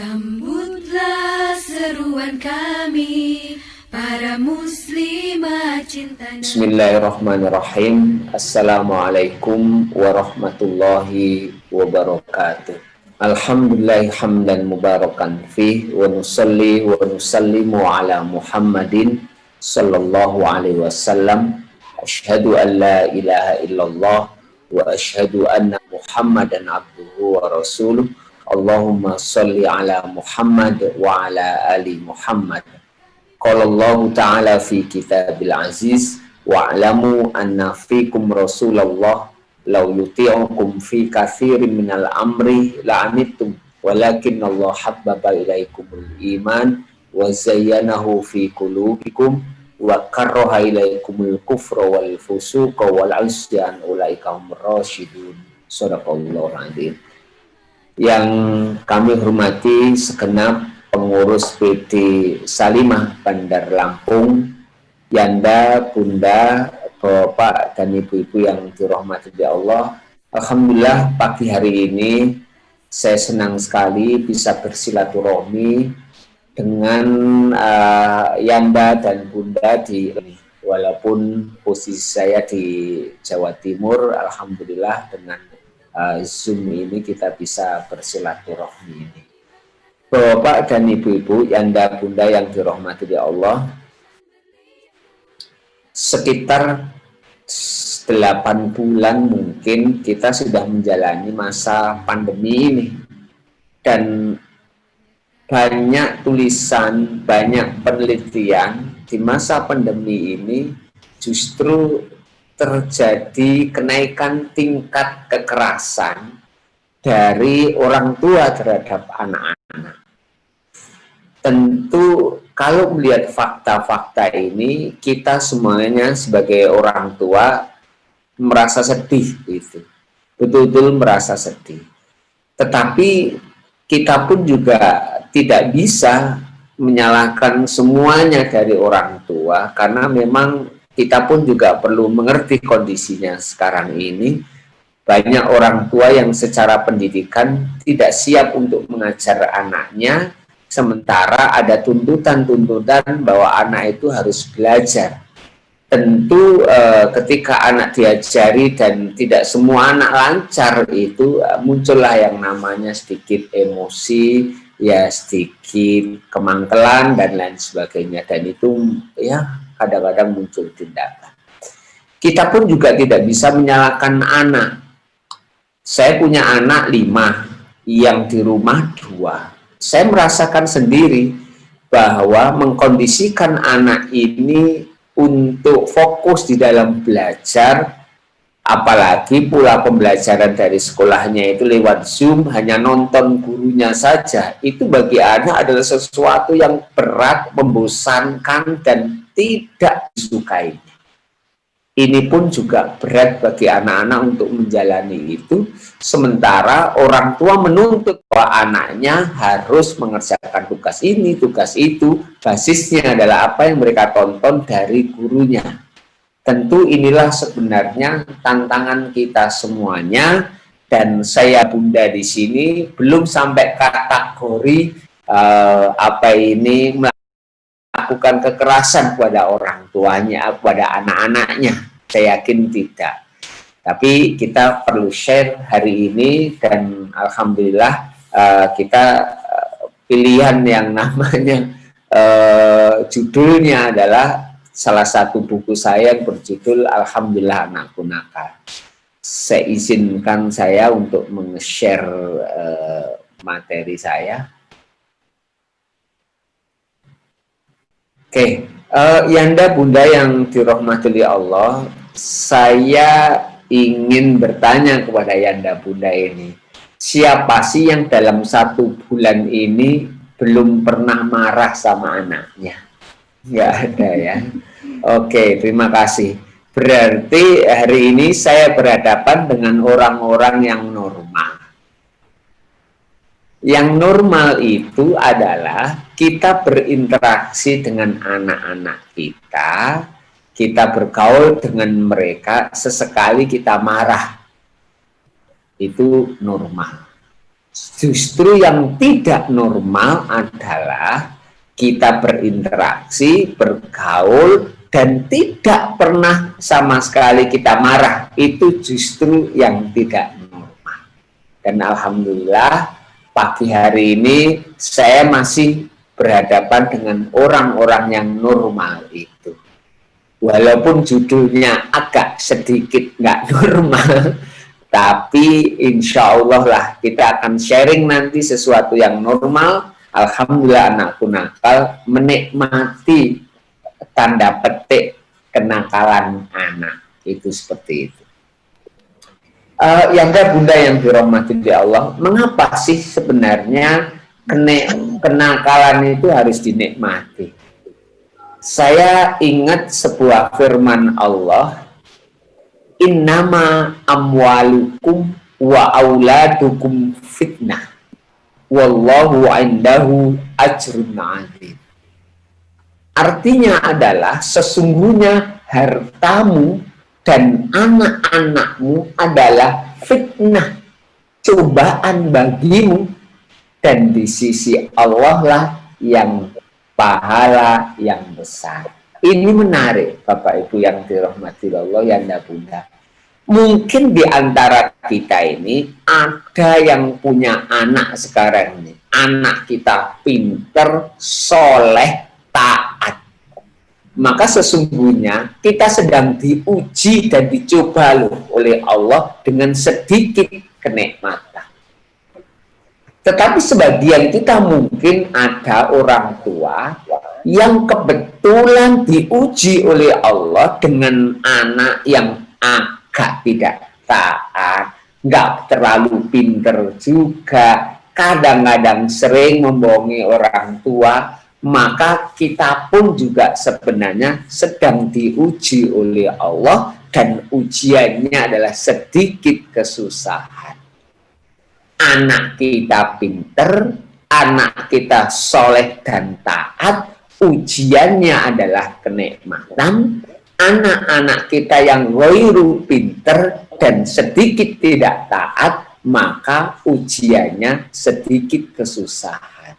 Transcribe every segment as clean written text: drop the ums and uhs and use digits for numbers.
Sambutlah seruan kami, para muslimah cinta. Bismillahirrahmanirrahim. Assalamualaikum warahmatullahi wabarakatuh. Alhamdulillah hamdan mubarakan fih wa nusalli wa nusallimu ala Muhammadin sallallahu alaihi wasallam. Asyhadu an la ilaha illallah wa asyhadu anna Muhammadan abduhu wa rasuluh. Allahumma salli ala Muhammad wa ala ali Muhammad. Qala Allah Ta'ala fi kitabil aziz wa'lamu anna fikum Rasulullah law yuti'ukum fi katsirin minal amri la'anittum walakin Allah habbaba ilaikumul iman wa zayyanahu fi qulubikum wa karraha ilaikumul kufra wal fusuqa wal 'isyan ulaika humur rasyidun. Shadaqallahul azim. Yang kami hormati segenap pengurus PT Salimah Bandar Lampung, Yanda, Bunda, Bapak dan Ibu-ibu yang dirahmati Allah. Alhamdulillah pagi hari ini saya senang sekali bisa bersilaturahmi dengan Yanda dan Bunda walaupun posisi saya di Jawa Timur. Alhamdulillah dengan Zoom ini kita bisa bersilaturahmi ini. Bapak dan Ibu-ibu, Yanda Bunda yang dirahmati Allah, sekitar 8 bulan mungkin kita sudah menjalani masa pandemi ini. Dan banyak tulisan, banyak penelitian di masa pandemi ini justru terjadi kenaikan tingkat kekerasan dari orang tua terhadap anak-anak. Tentu kalau melihat fakta-fakta ini, kita semuanya sebagai orang tua merasa sedih, itu betul-betul merasa sedih. Tetapi kita pun juga tidak bisa menyalahkan semuanya dari orang tua, karena memang kita pun juga perlu mengerti kondisinya sekarang ini. Banyak orang tua yang secara pendidikan tidak siap untuk mengajar anaknya, sementara ada tuntutan-tuntutan bahwa anak itu harus belajar. Tentu ketika anak diajari dan tidak semua anak lancar itu, muncullah yang namanya sedikit emosi, ya sedikit kemangkelan dan lain sebagainya. Dan itu ya kadang-kadang muncul tindakan. Kita pun juga tidak bisa menyalahkan anak. Saya punya anak 5, yang di rumah 2. Saya merasakan sendiri bahwa mengkondisikan anak ini untuk fokus di dalam belajar, apalagi pula pembelajaran dari sekolahnya itu lewat Zoom, hanya nonton gurunya saja, itu bagi anak adalah sesuatu yang berat, membosankan, dan tidak disukai. Ini pun juga berat bagi anak-anak untuk menjalani itu, sementara orang tua menuntut bahwa anaknya harus mengerjakan tugas ini, tugas itu, basisnya adalah apa yang mereka tonton dari gurunya. Tentu inilah sebenarnya tantangan kita semuanya, dan saya Bunda di sini belum sampai kategori melakukan kekerasan kepada orang tuanya, kepada anak-anaknya. Saya yakin tidak. Tapi kita perlu share hari ini, dan alhamdulillah kita pilihan yang namanya judulnya adalah salah satu buku saya yang berjudul Alhamdulillah Anakku Nakal. Saya izinkan saya untuk meng-share materi saya. Oke, Yanda Bunda yang dirahmati Allah, saya ingin bertanya kepada Yanda Bunda ini, siapa sih yang dalam 1 bulan ini belum pernah marah sama anaknya? Nggak ada ya. Oke, terima kasih. Berarti hari ini saya berhadapan dengan orang-orang yang normal. Yang normal itu adalah kita berinteraksi dengan anak-anak kita bergaul dengan mereka, sesekali kita marah. Itu normal. Justru yang tidak normal adalah kita berinteraksi, bergaul, dan tidak pernah sama sekali kita marah. Itu justru yang tidak normal. Dan alhamdulillah pagi hari ini saya masih berhadapan dengan orang-orang yang normal itu. Walaupun judulnya agak sedikit nggak normal, tapi insya Allah lah kita akan sharing nanti sesuatu yang normal. Alhamdulillah anakku nakal, menikmati tanda petik kenakalan anak. Itu seperti itu. Yang bunda yang dirahmati Allah, mengapa sih sebenarnya kenakalan itu harus dinikmati? Saya ingat sebuah firman Allah, innama amwalukum wa auladukum fitnah wallahu indahu ajrun azim. Artinya adalah sesungguhnya hartamu dan anak-anakmu adalah fitnah, cobaan bagimu, dan di sisi Allah lah yang pahala yang besar. Ini menarik Bapak Ibu yang dirahmati Allah, Yanda Bunda. Mungkin di antara kita ini ada yang punya anak sekarang ini. Anak kita pinter, soleh, taat. Maka sesungguhnya kita sedang diuji dan dicoba loh oleh Allah dengan sedikit kenikmatan. Tetapi sebagian kita mungkin ada orang tua yang kebetulan diuji oleh Allah dengan anak yang agak tidak taat, nggak terlalu pinter juga, kadang-kadang sering membohongi orang tua, maka kita pun juga sebenarnya sedang diuji oleh Allah dan ujiannya adalah sedikit kesusahan. Anak kita pinter, anak kita soleh dan taat, ujiannya adalah kenikmatan. Anak-anak kita yang ghairu pinter dan sedikit tidak taat, maka ujiannya sedikit kesusahan.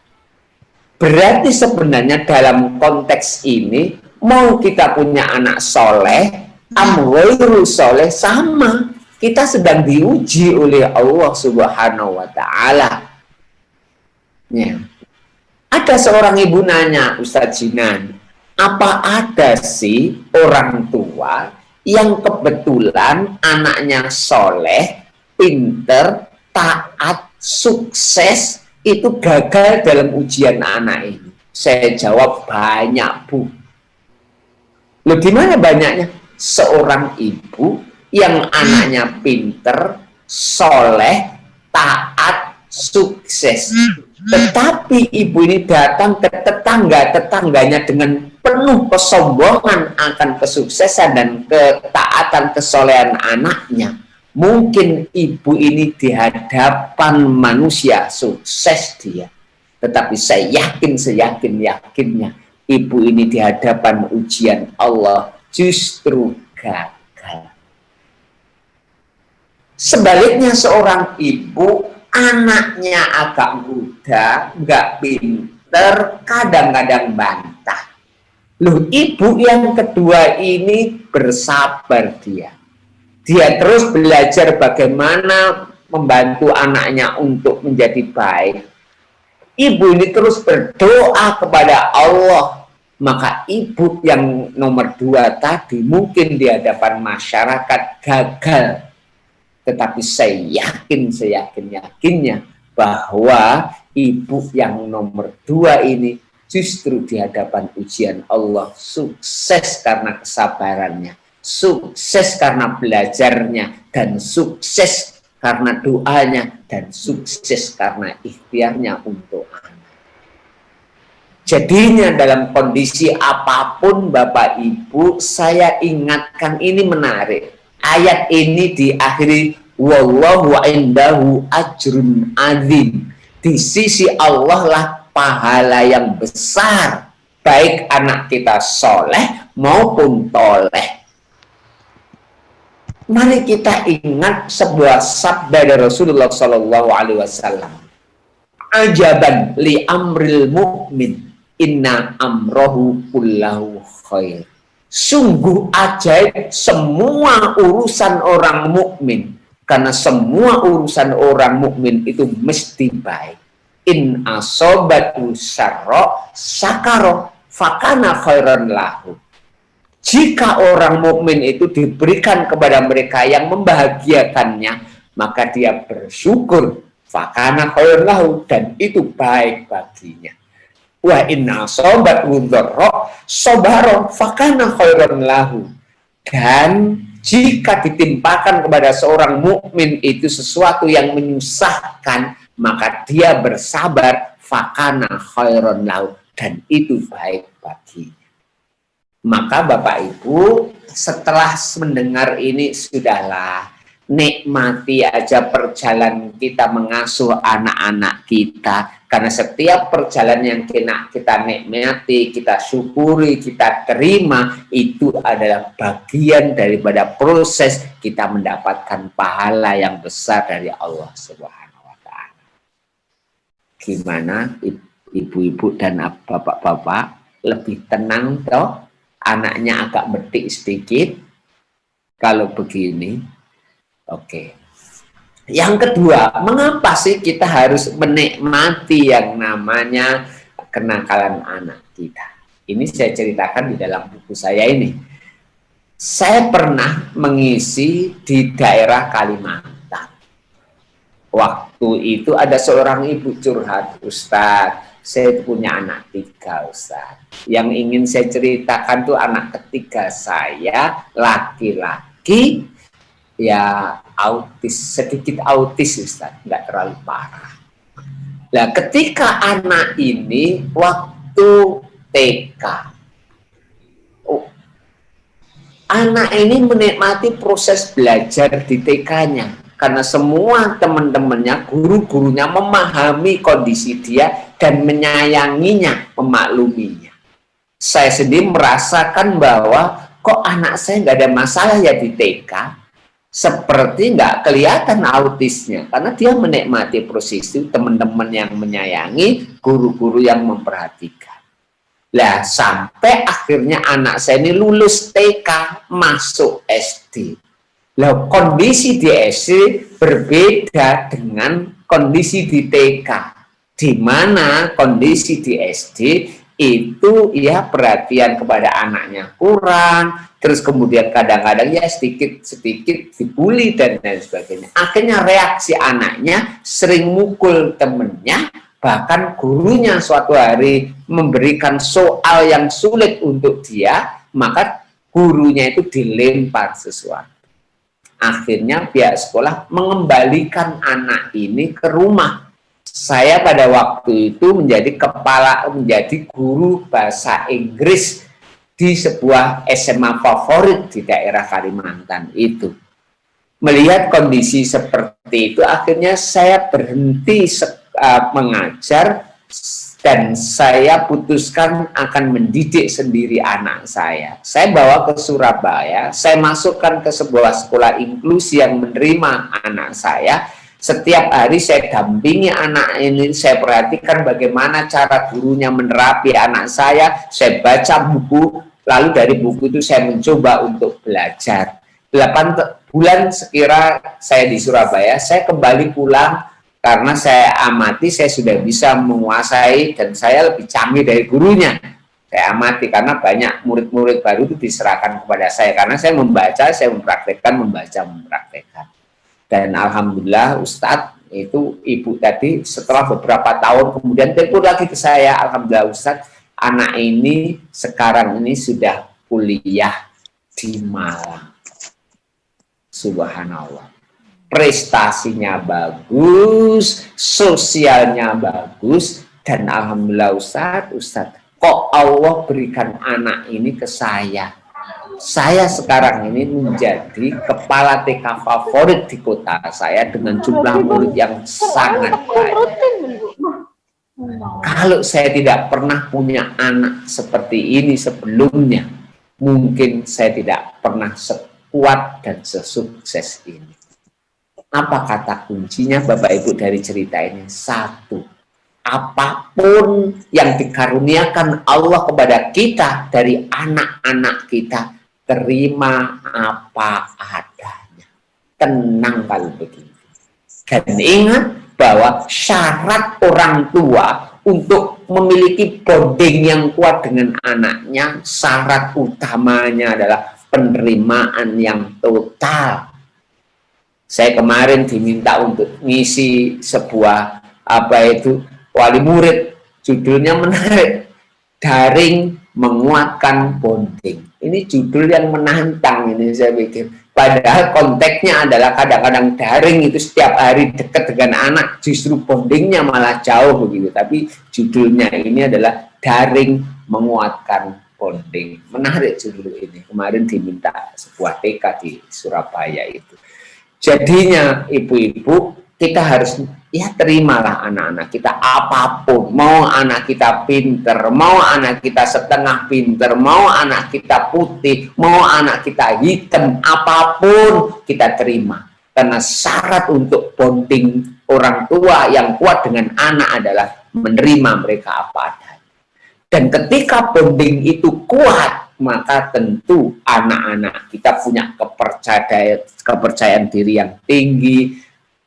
Berarti sebenarnya dalam konteks ini, mau kita punya anak soleh, ghairu soleh, sama. Kita sedang diuji oleh Allah Subhanahu wa Ta'ala. Ya. Ada seorang ibu nanya, Ustadz Jinan, apa ada sih orang tua yang kebetulan anaknya soleh, pinter, taat, sukses, itu gagal dalam ujian anak ini? Saya jawab, banyak Bu. Loh, di mana banyaknya? Seorang ibu yang anaknya pinter, soleh, taat, sukses. Tetapi ibu ini datang ke tetangganya dengan penuh kesombongan akan kesuksesan dan ketaatan kesolehan anaknya. Mungkin ibu ini di hadapan manusia sukses dia. Tetapi saya yakin, seyakin-yakinnya ibu ini di hadapan ujian Allah justru gagal. Sebaliknya seorang ibu, anaknya agak muda, nggak pinter, kadang-kadang bantah. Loh, ibu yang kedua ini bersabar dia. Dia terus belajar bagaimana membantu anaknya untuk menjadi baik. Ibu ini terus berdoa kepada Allah. Maka ibu yang nomor dua tadi mungkin di hadapan masyarakat gagal. Tetapi saya yakin, seyakin-yakinnya bahwa ibu yang nomor dua ini justru di hadapan ujian Allah sukses karena kesabarannya, sukses karena belajarnya, dan sukses karena doanya, dan sukses karena ikhtiarnya untuk anak. Jadinya dalam kondisi apapun Bapak Ibu, saya ingatkan ini menarik. Ayat ini diakhiri wallahu indahu ajrun azim. Di sisi Allah lah pahala yang besar, baik anak kita soleh maupun toleh. Mari kita ingat sebuah sabda dari Rasulullah SAW. ajaban li amril mu'min inna amrohu kullahu khair. Sungguh ajaib semua urusan orang mukmin, karena semua urusan orang mukmin itu mesti baik. In asobatu syarra syakara fakana khairan lahu. Jika orang mukmin itu diberikan kepada mereka yang membahagiakannya, maka dia bersyukur, fakana khairan lahu, dan itu baik baginya. Wa inna sobat wudhara sobaro fakana khairan lahu. Dan jika ditimpakan kepada seorang mukmin itu sesuatu yang menyusahkan, maka dia bersabar, fakana khairan lahu, dan itu baik baginya. Maka Bapak Ibu, setelah mendengar ini, sudahlah, nikmati aja perjalanan kita mengasuh anak-anak kita. Karena setiap perjalanan yang kita nikmati, kita syukuri, kita terima, itu adalah bagian daripada proses kita mendapatkan pahala yang besar dari Allah Subhanahu wa Ta'ala. Gimana ibu-ibu dan bapak-bapak, lebih tenang toh? Anaknya agak betik sedikit kalau begini. Oke. Yang kedua, mengapa sih kita harus menikmati yang namanya kenakalan anak kita? Ini saya ceritakan di dalam buku saya ini. Saya pernah mengisi di daerah Kalimantan. Waktu itu ada seorang ibu curhat, Ustadz, saya punya anak 3, Ustaz. Yang ingin saya ceritakan tuh anak ketiga saya, laki-laki, ya sedikit autis, Ustaz, nggak terlalu parah. Nah, ketika anak ini waktu TK, anak ini menikmati proses belajar di TK-nya. Karena semua teman-temannya, guru-gurunya memahami kondisi dia dan menyayanginya, memakluminya. Saya sendiri merasakan bahwa kok anak saya nggak ada masalah ya di TK, seperti nggak kelihatan autisnya, karena dia menikmati proses itu, teman-teman yang menyayangi, guru-guru yang memperhatikan. Lah sampai akhirnya anak saya ini lulus TK, masuk SD. Lah kondisi di SD berbeda dengan kondisi di TK, di mana kondisi di SD itu ya perhatian kepada anaknya kurang, terus kemudian kadang-kadang ya sedikit dibully dan lain sebagainya. Akhirnya reaksi anaknya sering mukul temennya, bahkan gurunya suatu hari memberikan soal yang sulit untuk dia, maka gurunya itu dilempar sesuatu. Akhirnya pihak sekolah mengembalikan anak ini ke rumah. Saya pada waktu itu menjadi guru bahasa Inggris di sebuah SMA favorit di daerah Kalimantan itu. Melihat kondisi seperti itu, akhirnya saya berhenti mengajar dan saya putuskan akan mendidik sendiri anak saya. Saya bawa ke Surabaya, saya masukkan ke sebuah sekolah inklusi yang menerima anak saya. Setiap hari saya dampingi anak ini, saya perhatikan bagaimana cara gurunya menerapi anak saya baca buku, lalu dari buku itu saya mencoba untuk belajar. 8 bulan sekira saya di Surabaya, saya kembali pulang karena saya amati saya sudah bisa menguasai dan saya lebih canggih dari gurunya. Saya amati karena banyak murid-murid baru itu diserahkan kepada saya, karena saya membaca, saya mempraktekkan, membaca, mempraktekkan. Dan alhamdulillah Ustadz, itu ibu tadi setelah beberapa tahun kemudian telepon lagi ke saya, alhamdulillah Ustadz, anak ini sekarang ini sudah kuliah di Malang. Subhanallah. Prestasinya bagus, sosialnya bagus, dan alhamdulillah Ustadz, kok Allah berikan anak ini ke saya. Saya sekarang ini menjadi kepala TK favorit di kota saya dengan jumlah murid yang sangat banyak. Kalau saya tidak pernah punya anak seperti ini sebelumnya, mungkin saya tidak pernah sekuat dan sesukses ini. Apa kata kuncinya Bapak Ibu dari cerita ini? 1. apapun yang dikaruniakan Allah kepada kita dari anak-anak kita, terima apa adanya. Tenang kalau begitu. Dan ingat bahwa syarat orang tua untuk memiliki bonding yang kuat dengan anaknya, syarat utamanya adalah penerimaan yang total. Saya kemarin diminta untuk ngisi sebuah wali murid, judulnya menarik, daring menguatkan bonding. Ini judul yang menantang ini saya pikir. Padahal konteksnya adalah kadang-kadang daring itu setiap hari dekat dengan anak, justru bondingnya malah jauh begitu. Tapi judulnya ini adalah daring menguatkan bonding. Menarik judul ini. Kemarin diminta sebuah TK di Surabaya itu. Jadinya ibu-ibu, kita harus terimalah anak-anak kita apapun. Mau anak kita pinter, mau anak kita setengah pinter, mau anak kita putih, mau anak kita hitam, apapun kita terima. Karena syarat untuk bonding orang tua yang kuat dengan anak adalah menerima mereka apa adanya. Dan ketika bonding itu kuat, maka tentu anak-anak kita punya kepercayaan diri yang tinggi,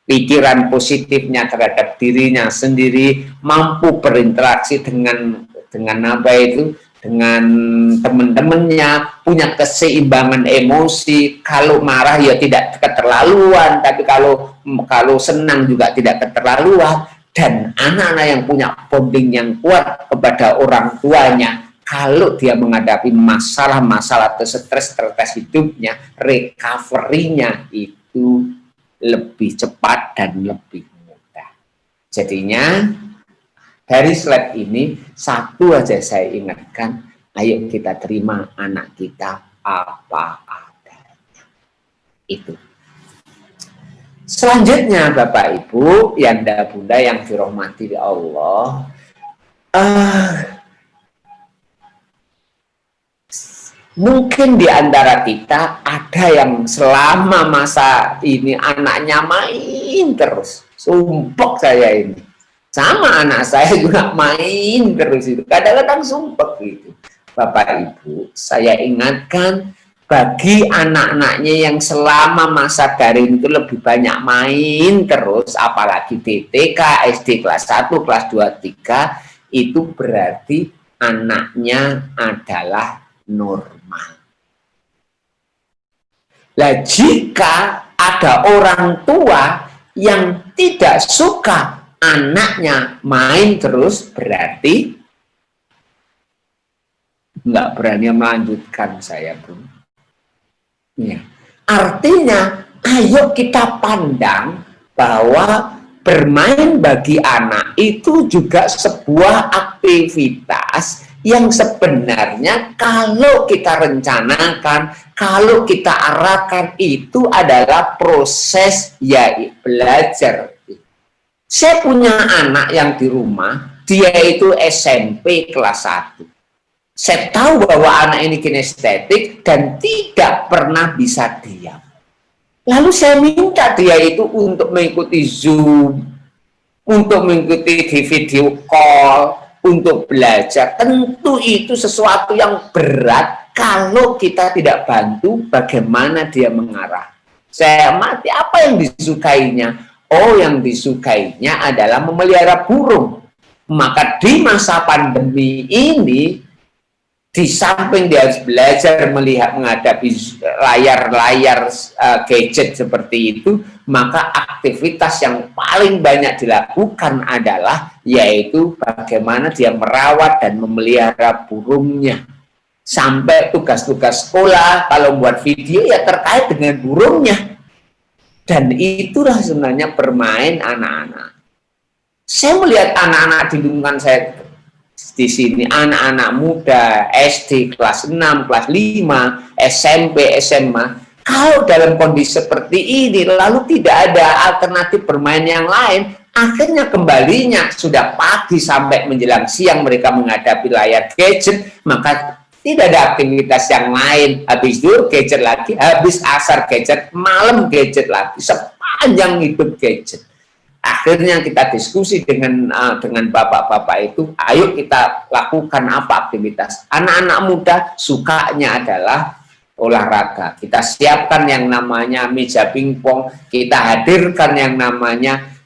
pikiran positifnya terhadap dirinya sendiri, mampu berinteraksi dengan dengan teman-temannya, punya keseimbangan emosi. Kalau marah ya tidak keterlaluan, tapi kalau senang juga tidak keterlaluan. Dan anak-anak yang punya bonding yang kuat kepada orang tuanya, kalau dia menghadapi masalah-masalah atau stres hidupnya, recovery-nya itu lebih cepat dan lebih mudah. Jadinya dari slide ini satu aja saya ingatkan, ayo kita terima anak kita apa adanya. Itu. Selanjutnya Bapak Ibu, Yanda Bunda yang dirahmati Allah, mungkin di antara kita ada yang selama masa ini anaknya main terus. Sumpek saya ini. Sama anak saya juga main terus itu. Kadang-kadang sumpek gitu. Bapak Ibu, saya ingatkan bagi anak-anaknya yang selama masa daring itu lebih banyak main terus, apalagi di TK, SD kelas 1, kelas 2, 3, itu berarti anaknya adalah normal. Nah, jika ada orang tua yang tidak suka anaknya main terus, berarti nggak berani melanjutkan saya, Bro. Ya. Artinya, ayo kita pandang bahwa bermain bagi anak itu juga sebuah aktivitas yang sebenarnya kalau kita rencanakan, kalau kita arahkan, itu adalah proses belajar. Saya punya anak yang di rumah, dia itu SMP kelas 1. Saya tahu bahwa anak ini kinestetik dan tidak pernah bisa diam. Lalu saya minta dia itu untuk mengikuti Zoom, untuk mengikuti di video call, untuk belajar. Tentu itu sesuatu yang berat kalau kita tidak bantu bagaimana dia mengarah. Saya amati apa yang disukainya. Oh, yang disukainya adalah memelihara burung. Maka di masa pandemi ini, di samping dia harus belajar menghadapi layar-layar gadget seperti itu, maka aktivitas yang paling banyak dilakukan adalah yaitu bagaimana dia merawat dan memelihara burungnya. Sampai tugas-tugas sekolah, kalau buat video ya terkait dengan burungnya. Dan itulah sebenarnya bermain anak-anak. Saya melihat anak-anak di lingkungan saya di sini, anak-anak muda, SD, kelas 6, kelas 5, SMP, SMA, kalau dalam kondisi seperti ini, lalu tidak ada alternatif bermain yang lain, akhirnya kembalinya sudah pagi sampai menjelang siang mereka menghadapi layar gadget, maka tidak ada aktivitas yang lain. Habis zuhur gadget lagi, habis asar gadget, malam gadget lagi, sepanjang hidup gadget. Akhirnya kita diskusi dengan bapak-bapak itu, ayo kita lakukan apa aktivitas. Anak-anak muda sukanya adalah olahraga. Kita siapkan yang namanya meja pingpong, kita hadirkan yang namanya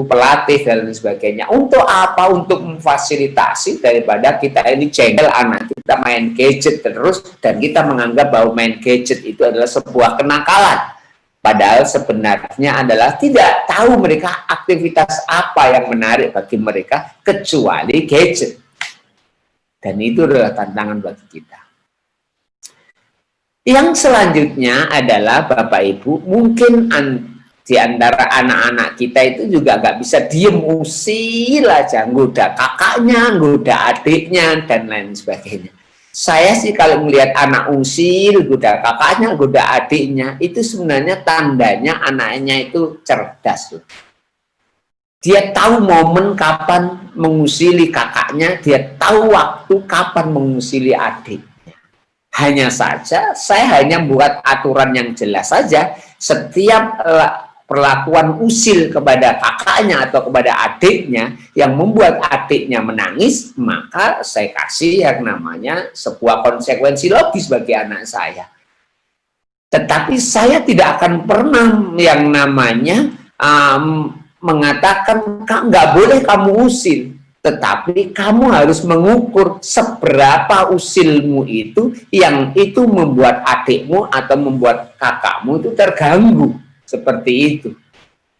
pelatih dan lain sebagainya. Untuk apa? Untuk memfasilitasi daripada kita ini jengkel anak kita main gadget terus, dan kita menganggap bahwa main gadget itu adalah sebuah kenakalan. Padahal sebenarnya adalah tidak tahu mereka aktivitas apa yang menarik bagi mereka kecuali gadget. Dan itu adalah tantangan bagi kita. Yang selanjutnya adalah Bapak Ibu, mungkin di antara anak-anak kita itu juga nggak bisa diem, usil aja, nggoda kakaknya, nggoda adiknya, dan lain sebagainya. Saya sih kalau melihat anak usil, nggoda kakaknya, nggoda adiknya, itu sebenarnya tandanya anaknya itu cerdas tuh. Dia tahu momen kapan mengusili kakaknya, dia tahu waktu kapan mengusili adiknya. Hanya saja, saya hanya buat aturan yang jelas saja. Setiap perlakuan usil kepada kakaknya atau kepada adiknya yang membuat adiknya menangis, maka saya kasih yang namanya sebuah konsekuensi logis bagi anak saya. Tetapi saya tidak akan pernah yang namanya mengatakan nggak boleh kamu usil. Tetapi kamu harus mengukur seberapa usilmu itu yang itu membuat adikmu atau membuat kakakmu itu terganggu. Seperti itu.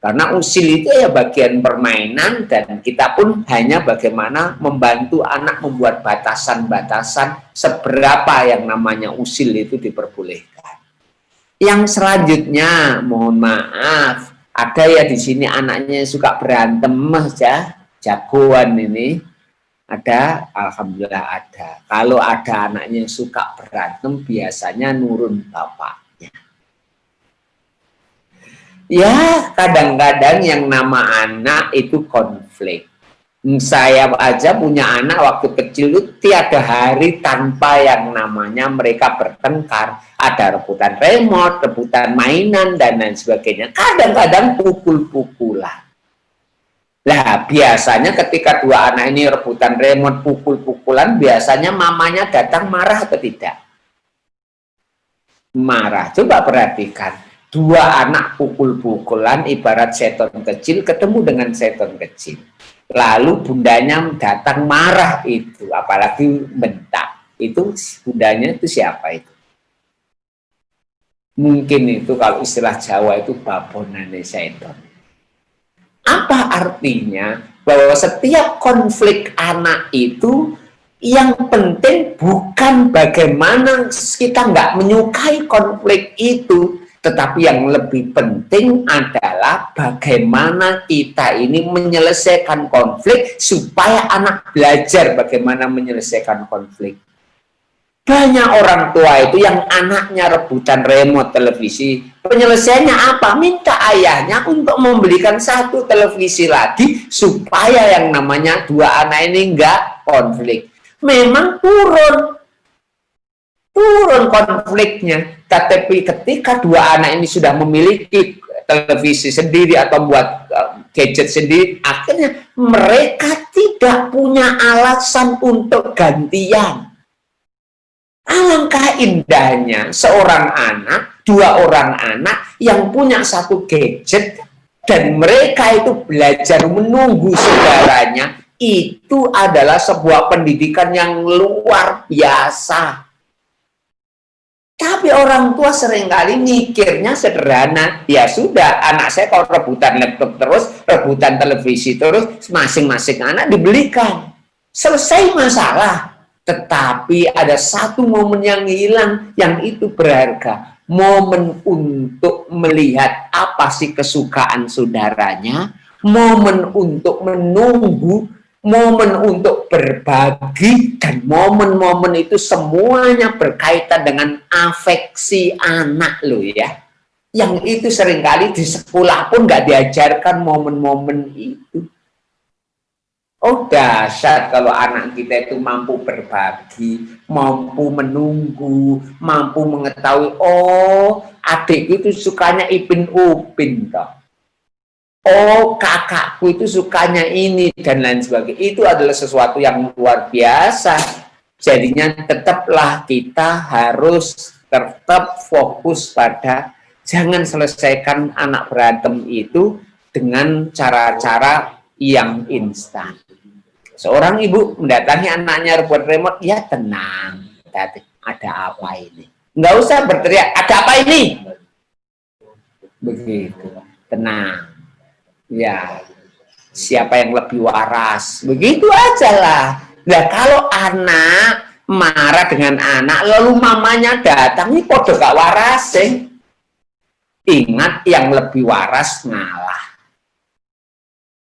Karena usil itu ya bagian permainan, dan kita pun hanya bagaimana membantu anak membuat batasan-batasan seberapa yang namanya usil itu diperbolehkan. Yang selanjutnya, mohon maaf, ada ya di sini anaknya suka berantem ya. Jagoan ini ada, alhamdulillah ada. Kalau ada anaknya yang suka berantem, biasanya nurun bapaknya. Ya, kadang-kadang yang nama anak itu konflik. Saya aja punya anak waktu kecil itu tiada hari tanpa yang namanya mereka bertengkar. Ada rebutan remote, rebutan mainan, dan lain sebagainya. Kadang-kadang pukul-pukulan. Nah, biasanya ketika dua anak ini rebutan remote, pukul-pukulan, biasanya mamanya datang marah atau tidak? Marah. Coba perhatikan. Dua anak pukul-pukulan ibarat seton kecil ketemu dengan seton kecil. Lalu bundanya datang marah itu, apalagi bentak. Itu bundanya itu siapa itu? Mungkin itu kalau istilah Jawa itu babonane seton. Apa artinya? Bahwa setiap konflik anak itu yang penting bukan bagaimana kita nggak menyukai konflik itu, tetapi yang lebih penting adalah bagaimana kita ini menyelesaikan konflik supaya anak belajar bagaimana menyelesaikan konflik. Banyak orang tua itu yang anaknya rebutan remote televisi, penyelesaiannya apa? Minta ayahnya untuk membelikan satu televisi lagi supaya yang namanya dua anak ini enggak konflik. Memang turun konfliknya. Tetapi ketika dua anak ini sudah memiliki televisi sendiri atau buat gadget sendiri, akhirnya mereka tidak punya alasan untuk gantian. Alangkah indahnya seorang anak, dua orang anak yang punya satu gadget dan mereka itu belajar menunggu saudaranya, itu adalah sebuah pendidikan yang luar biasa. Tapi orang tua seringkali mikirnya sederhana, ya sudah anak saya kalau rebutan laptop terus, rebutan televisi terus, masing-masing anak dibelikan. Selesai masalah. Tetapi ada satu momen yang hilang, yang itu berharga. Momen untuk melihat apa sih kesukaan saudaranya, momen untuk menunggu, momen untuk berbagi, dan momen-momen itu semuanya berkaitan dengan afeksi anak loh ya. Yang itu seringkali di sekolah pun nggak diajarkan momen-momen itu. Oh dahsyat kalau anak kita itu mampu berbagi, mampu menunggu, mampu mengetahui, oh adik itu sukanya Ipin Upin toh. oh kakakku itu sukanya ini dan lain sebagainya, itu adalah sesuatu yang luar biasa. Jadinya tetaplah kita harus tetap fokus pada jangan selesaikan anak berantem itu dengan cara-cara yang instan. Seorang ibu mendatangi anaknya rebut remote, ya tenang, ada apa ini? Nggak usah berteriak, ada apa ini? Begitu, tenang. Ya, siapa yang lebih waras? Begitu aja lah. Nah, kalau anak marah dengan anak, lalu mamanya datang, ini kok gak waras sih? Ingat, yang lebih waras ngalah.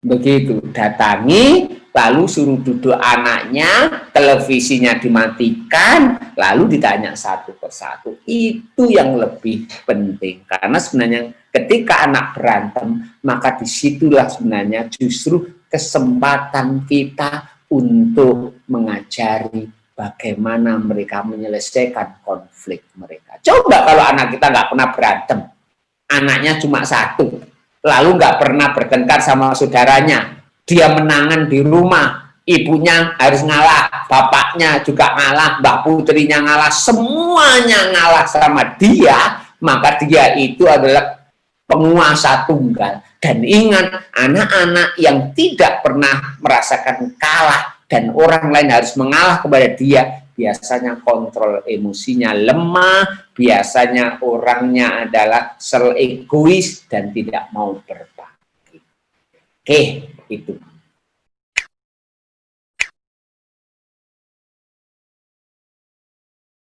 Begitu, datangi, lalu suruh duduk anaknya, televisinya dimatikan, lalu ditanya satu persatu. Itu yang lebih penting. Karena sebenarnya ketika anak berantem, maka disitulah sebenarnya justru kesempatan kita untuk mengajari bagaimana mereka menyelesaikan konflik mereka. Coba kalau anak kita nggak pernah berantem, anaknya cuma satu, lalu nggak pernah bertengkar sama saudaranya, dia menangan di rumah, ibunya harus ngalah, bapaknya juga ngalah, mbak putrinya ngalah, semuanya ngalah sama dia, maka dia itu adalah penguasa tunggal. Dan ingat, anak-anak yang tidak pernah merasakan kalah dan orang lain harus mengalah kepada dia, biasanya kontrol emosinya lemah, biasanya orangnya adalah egois dan tidak mau berbagi. Oke, itu.